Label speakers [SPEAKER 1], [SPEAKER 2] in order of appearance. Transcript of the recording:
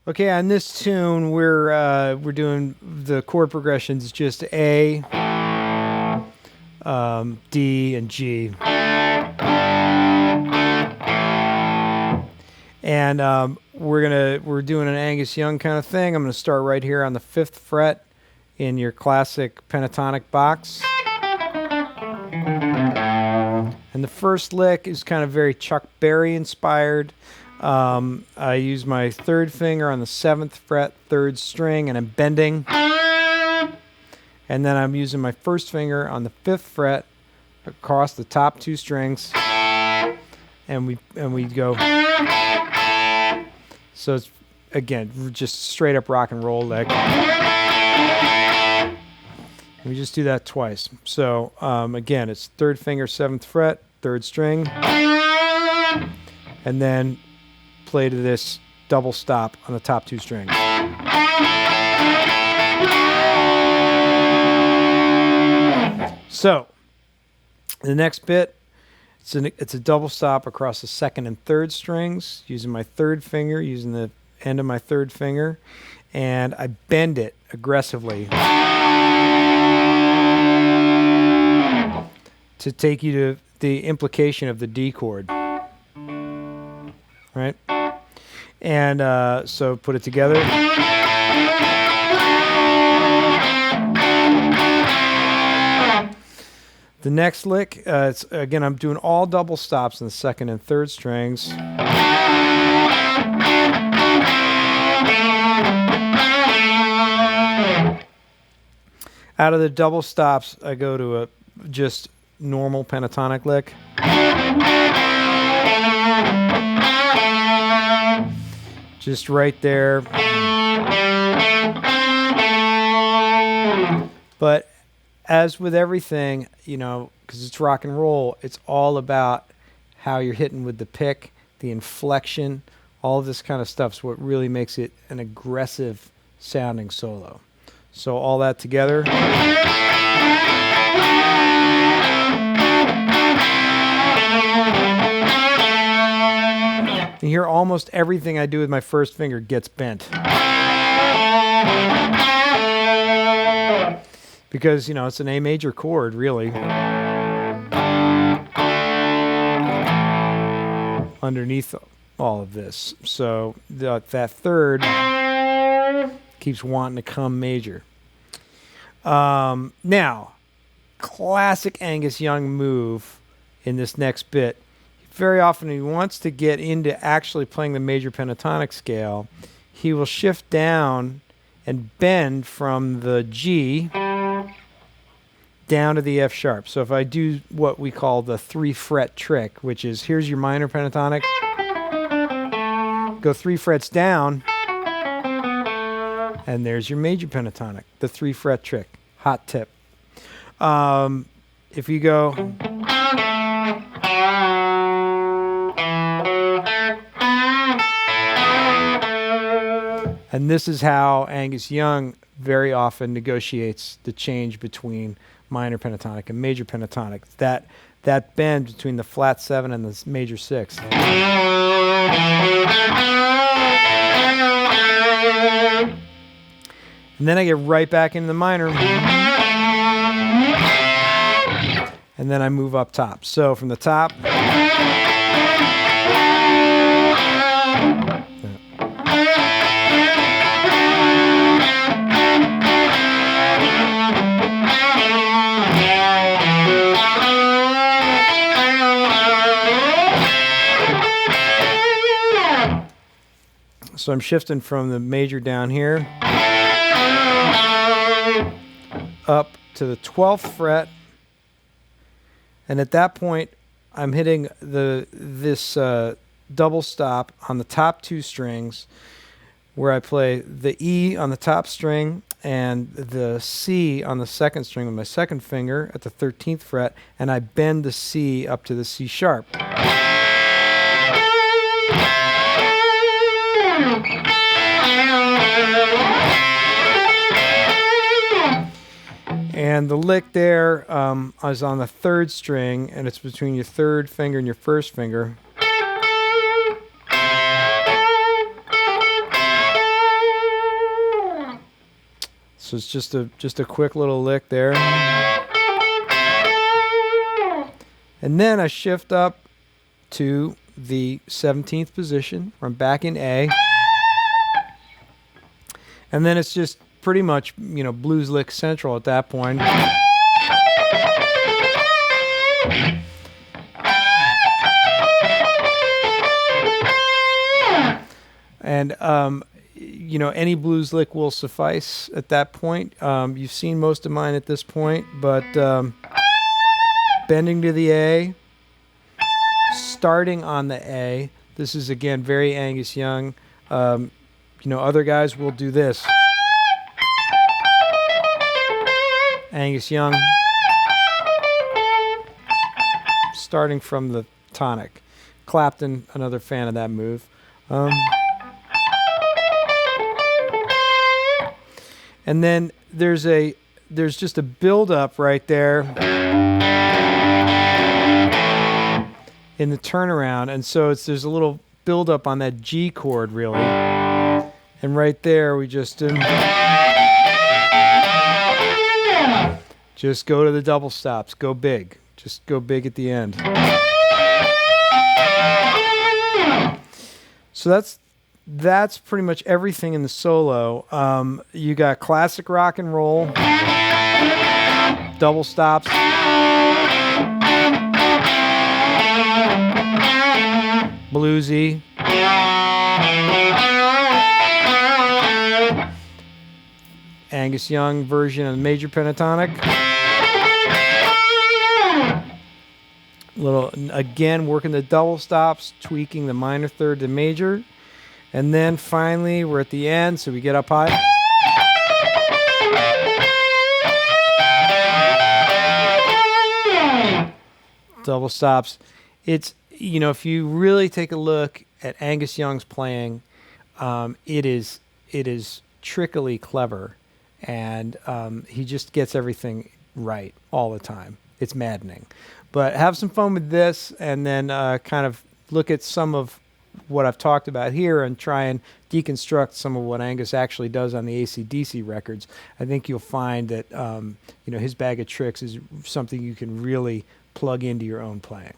[SPEAKER 1] Okay, on this tune, we're doing the chord progressions just A, D, and G, and we're doing an Angus Young kind of thing. I'm gonna start right here on the 5th fret in your classic pentatonic box, and the first lick is kind of very Chuck Berry inspired. I use my 3rd finger on the 7th fret, 3rd string, and I'm bending. And then I'm using my 1st finger on the 5th fret across the top 2 strings, and we go. So it's again just straight up rock and roll lick. We just do that twice. So again, it's 3rd finger, 7th fret, 3rd string, and then play to this double stop on the top 2 strings. So the next bit, it's a double stop across the 2nd and 3rd strings, using my 3rd finger, using the end of my 3rd finger, and I bend it aggressively to take you to the implication of the D chord, right? And so put it together. The next lick, it's again, I'm doing all double stops in the 2nd and 3rd strings. Out of the double stops, I go to a just normal pentatonic lick. Just right there. But as with everything, you know, because it's rock and roll, it's all about how you're hitting with the pick, the inflection, all of this kind of stuff is what really makes it an aggressive sounding solo. So all that together. You hear almost everything I do with my 1st finger gets bent. Because, you know, it's an A major chord, really. Underneath all of this. So that 3rd keeps wanting to come major. Now, classic Angus Young move in this next bit. Very often he wants to get into actually playing the major pentatonic scale. He will shift down and bend from the G down to the F sharp. So if I do what we call the 3 fret trick, which is here's your minor pentatonic, go 3 frets down, and there's your major pentatonic, the 3 fret trick. Hot tip. If you go, and this is how Angus Young very often negotiates the change between minor pentatonic and major pentatonic. That bend between the flat 7 and the major 6. And then I get right back into the minor. And then I move up top. So from the top. So I'm shifting from the major down here up to the 12th fret, and at that point I'm hitting this double stop on the top 2 strings, where I play the E on the top string and the C on the 2nd string with my 2nd finger at the 13th fret, and I bend the C up to the C sharp. And the lick there is on the 3rd string, and it's between your 3rd finger and your 1st finger. So it's just a quick little lick there. And then I shift up to the 17th position. I'm back in A. And then it's just pretty much, blues lick central at that point. And, any blues lick will suffice at that point. You've seen most of mine at this point, but bending to the A, starting on the A. This is, again, very Angus Young. Other guys will do this. Angus Young, starting from the tonic. Clapton, another fan of that move. And then there's just a build-up right there in the turnaround, and so there's a little build-up on that G chord, really. And right there, we just go to the double stops, go big. Just go big at the end. So that's pretty much everything in the solo. You got classic rock and roll, double stops, bluesy, Angus Young version of the major pentatonic. Again, working the double stops, tweaking the minor third to major. And then finally, we're at the end, so we get up high. Double stops. It's, if you really take a look at Angus Young's playing, it is trickily clever, and he just gets everything right all the time. It's maddening. But have some fun with this, and then kind of look at some of what I've talked about here and try and deconstruct some of what Angus actually does on the AC/DC records. I think you'll find that his bag of tricks is something you can really plug into your own playing.